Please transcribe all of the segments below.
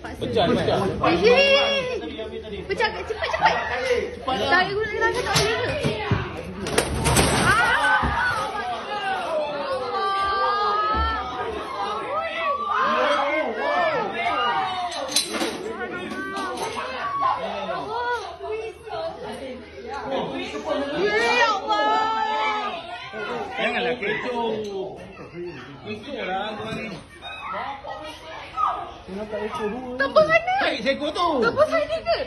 terpaksa. Pecah. Pecah, cepat. Tak guna rasa tak boleh ke? Janganlah kecoh. Kecoh lah kau ni. Kenapa ekor dua? Tepuk sana. Baik seekor tu. Tepuk sana ke?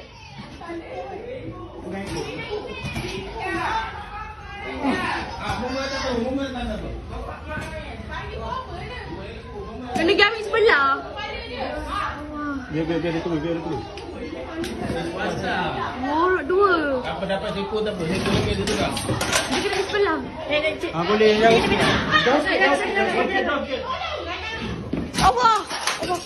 Momen tak tu. Kena ambil sebelah. Biar dia tunggu, Morok dua. Apa dapat seekor tak apa. Seekor lebih dia tukar. Dia kena sebelah. boleh yang Allah. Allah.